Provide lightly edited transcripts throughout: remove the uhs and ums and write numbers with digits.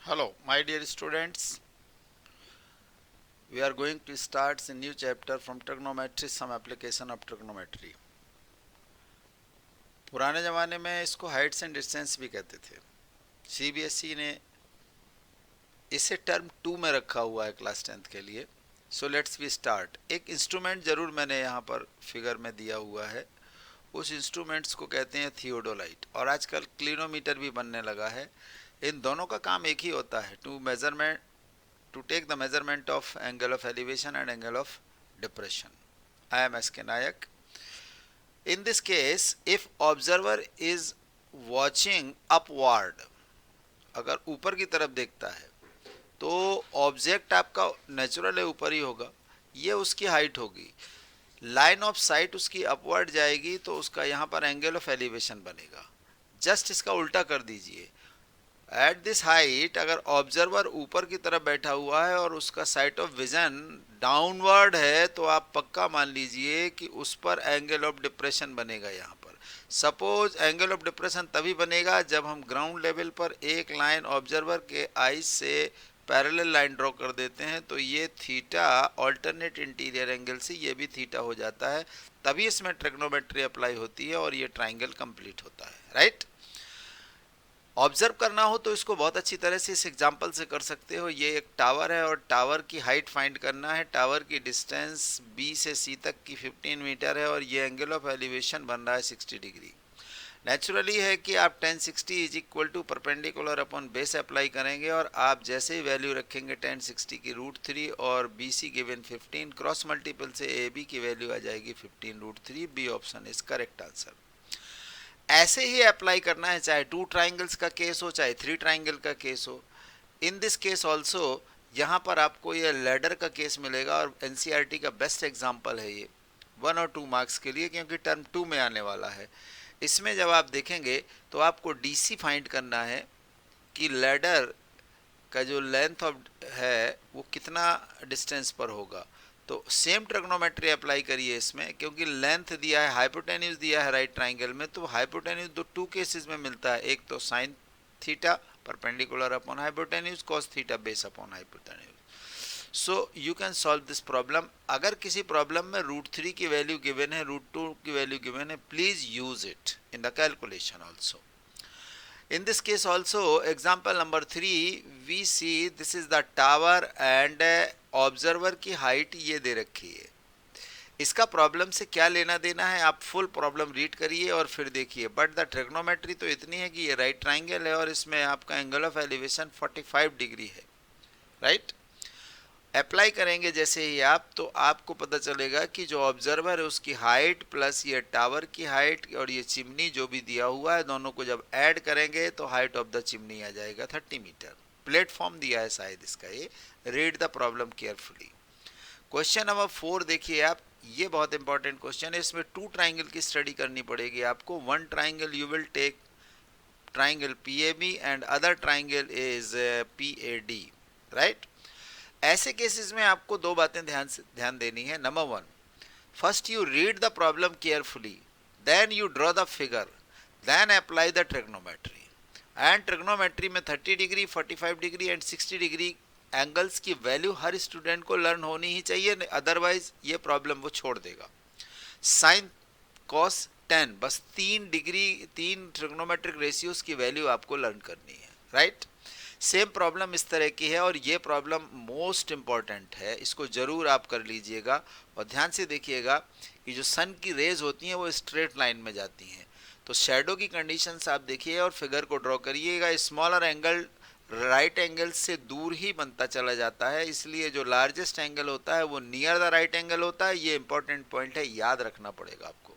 Hello, my dear students. We are going to start a new chapter from trigonometry, some application of trigonometry. पुराने ज़माने में इसको Heights and distance भी कहते थे। सीबीएसई ने इसे टर्म 2 में रखा हुआ है क्लास 10th के लिए। So let's we start. एक इंस्ट्रूमेंट ज़रूर मैंने यहाँ पर फिगर में दिया हुआ है। उस इंस्ट्रूमेंट्स को कहते हैं थियोडोलाइट, और आजकल क्लिनोमीटर भी बनने लगा है। इन दोनों का काम एक ही होता है, to take the measurement of angle of elevation and angle of depression. I am S. K. Nayak. In this case, if observer is watching upward, अगर ऊपर की तरफ देखता है तो ऑब्जेक्ट आपका नेचुरल है ऊपर ही होगा, ये उसकी हाइट होगी। लाइन ऑफ साइट उसकी अपवर्ड जाएगी तो उसका यहाँ पर एंगल ऑफ एलिवेशन बनेगा। जस्ट इसका उल्टा कर दीजिए। एट दिस हाइट अगर ऑब्जर्वर ऊपर की तरफ बैठा हुआ है और उसका साइट ऑफ विजन डाउनवर्ड है तो आप पक्का मान लीजिए कि उस पर एंगल ऑफ डिप्रेशन बनेगा। यहाँ पर सपोज एंगल ऑफ डिप्रेशन तभी बनेगा जब हम ग्राउंड लेवल पर एक लाइन ऑब्जर्वर के आईज से पैरेलल लाइन ड्रॉ कर देते हैं तो ये थीटा ऑल्टरनेट इंटीरियर एंगल से ये भी थीटा हो जाता है, तभी इसमें ट्रिग्नोमेट्री अप्लाई होती है और ये ट्राइंगल कंप्लीट होता है। राइट? ऑब्जर्व करना हो तो इसको बहुत अच्छी तरह से इस एग्जांपल से कर सकते हो। ये एक टावर है और टावर की हाइट फाइंड करना है। टावर की डिस्टेंस बी से सी तक की 15 मीटर है और ये एंगल ऑफ एलिवेशन बन रहा है 60 डिग्री। नेचुरली है कि आप 1060 is equal to perpendicular upon base apply करेंगे और आप जैसे ही वैल्यू रखेंगे 1060 की √3 और B C given 15, cross multiple से ए बी की वैल्यू आ जाएगी 15√3। B option is correct answer. ऐसे ही अप्लाई करना है चाहे 2 ट्राइंगल्स का केस हो चाहे 3 ट्राइंगल का केस हो। इन दिस केस ऑल्सो यहाँ पर आपको ये लैडर का केस मिलेगा और एनसीईआरटी का बेस्ट एग्जांपल है ये 1 और 2 मार्क्स के लिए, क्योंकि टर्म 2 में आने वाला है। इसमें जब आप देखेंगे तो आपको डीसी फाइंड करना है कि लैडर का जो लेंथ ऑफ है वो कितना डिस्टेंस पर होगा। तो सेम ट्रिग्नोमेट्री अप्लाई करिए इसमें, क्योंकि लेंथ दिया है, हाइपोटेन्यूज दिया है राइट ट्राइंगल में, तो हाइपोटेन्यूज दो 2 केसेस में मिलता है। एक तो sine theta perpendicular upon hypotenuse, cos theta base upon hypotenuse. So you can solve this problem. अगर किसी प्रॉब्लम में √3 की वैल्यू गिवन है, √2 की वैल्यू गिवन है, please use it in the calculation also. In this case also, example number 3, we see this is the tower and observer की height ये दे रखी है। इसका प्रॉब्लम से क्या लेना देना है आप फुल प्रॉब्लम रीड करिए और फिर देखिए। बट द ट्रिग्नोमेट्री तो इतनी है कि ये राइट ट्राइंगल है और इसमें आपका एंगल ऑफ एलिवेशन 45 डिग्री है। राइट? अप्लाई करेंगे जैसे ही आप, तो आपको पता चलेगा कि जो ऑब्जर्वर है उसकी हाइट प्लस ये टावर की हाइट और ये चिमनी जो भी दिया हुआ है, दोनों को जब ऐड करेंगे तो हाइट ऑफ द चिमनी आ जाएगा 30 मीटर। प्लेटफॉर्म दिया है शायद इसका ये। Read the problem carefully. Question number 4 देखिए आप, ये बहुत इंपॉर्टेंट क्वेश्चन है। इसमें 2 ट्राइंगल की स्टडी करनी पड़ेगी आपको। 1 triangle you will take triangle PAB and other triangle is PAD। Right? ऐसे केसेस में आपको 2 बातें ध्यान देनी है। Number 1, first you read the problem carefully, then you draw the figure, then apply the trigonometry. And trigonometry में 30 degree 45 degree and 60 degree angles की value हर स्टूडेंट को लर्न होनी ही चाहिए, अदरवाइज ये प्रॉब्लम वो छोड़ देगा। साइन कॉस टेन, बस 3 डिग्री 3 ट्रिग्नोमेट्रिक रेशियोज की वैल्यू आपको लर्न करनी है। राइट? सेम प्रॉब्लम इस तरह की है और ये प्रॉब्लम मोस्ट इम्पॉर्टेंट है, इसको ज़रूर आप कर लीजिएगा। और ध्यान से देखिएगा कि जो सन की रेज होती हैं वो स्ट्रेट लाइन में जाती हैं, तो शेडो की कंडीशंस आप देखिए और फिगर को ड्रॉ करिएगा। स्मॉलर एंगल राइट एंगल से दूर ही बनता चला जाता है, इसलिए जो लार्जेस्ट एंगल होता है वो नियर द राइट एंगल होता है। ये इंपॉर्टेंट पॉइंट है, याद रखना पड़ेगा आपको।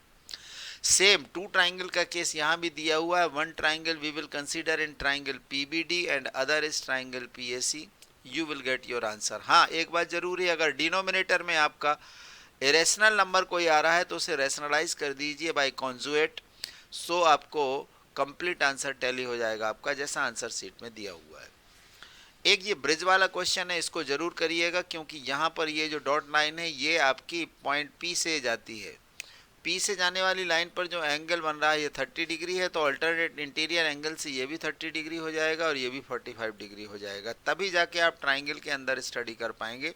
सेम 2 ट्राइंगल का केस यहाँ भी दिया हुआ है। 1 triangle we will consider in triangle PBD and other is triangle PAC। You will get your answer. हाँ, एक बात जरूरी है, अगर डिनोमिनेटर में आपका इरेशनल नंबर कोई आ रहा है तो उसे रेशनलाइज कर दीजिए बाय कॉन्जुएट, सो आपको कंप्लीट आंसर टैली हो जाएगा आपका, जैसा आंसर सीट में दिया हुआ है। एक ये ब्रिज वाला क्वेश्चन है, इसको जरूर करिएगा, क्योंकि यहाँ पर ये जो डॉट लाइन है ये आपकी पॉइंट P से जाती है। पी से जाने वाली लाइन पर जो एंगल बन रहा है ये 30 डिग्री है, तो अल्टरनेट इंटीरियर एंगल से ये भी 30 डिग्री हो जाएगा और ये भी 45 डिग्री हो जाएगा, तभी जाके आप ट्राइंगल के अंदर स्टडी कर पाएंगे।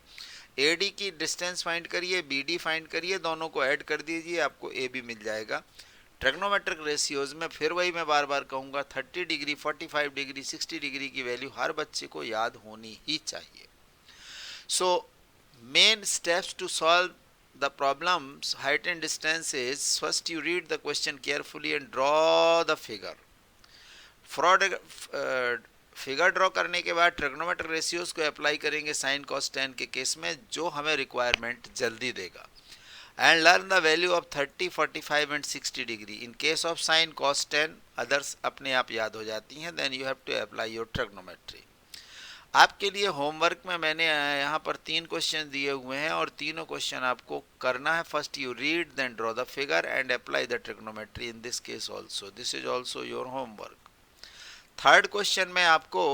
AD की डिस्टेंस फाइंड करिए, BD फाइंड करिए, दोनों को ऐड कर दीजिए, आपको AB मिल जाएगा। ट्रिग्नोमेट्रिक रेशियोज में फिर वही मैं बार बार कहूँगा, 30 डिग्री, 45 डिग्री, 60 डिग्री की वैल्यू हर बच्चे को याद होनी ही चाहिए। So main steps to solve the problems height and distance is, first you read the question carefully and draw the figure. Figure draw करने के बाद ट्रिग्नोमेट्रिक रेशियोज को अप्लाई करेंगे साइन कॉस टेन के केस में, जो हमें रिक्वायरमेंट जल्दी देगा। And learn the value of 30, 45 and 60 degree. In case of sine cos tan others अपने आप याद हो जाती हैं। Then you have to apply your trigonometry. आपके लिए होमवर्क में मैंने यहाँ पर 3 क्वेश्चन दिए हुए हैं और तीनों क्वेश्चन आपको करना है। First you read, then draw the figure and apply the trigonometry in this case also. This is also your homework. Third question में आपको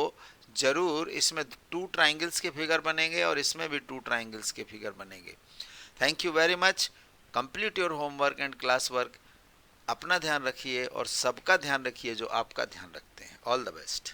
जरूर इसमें 2 ट्राइंगल्स के फिगर बनेंगे और इसमें भी 2 ट्राइंगल्स के फिगर बनेंगे। Thank you very much. Complete your homework and class work. अपना ध्यान रखिए और सबका ध्यान रखिए जो आपका ध्यान रखते हैं। All the best.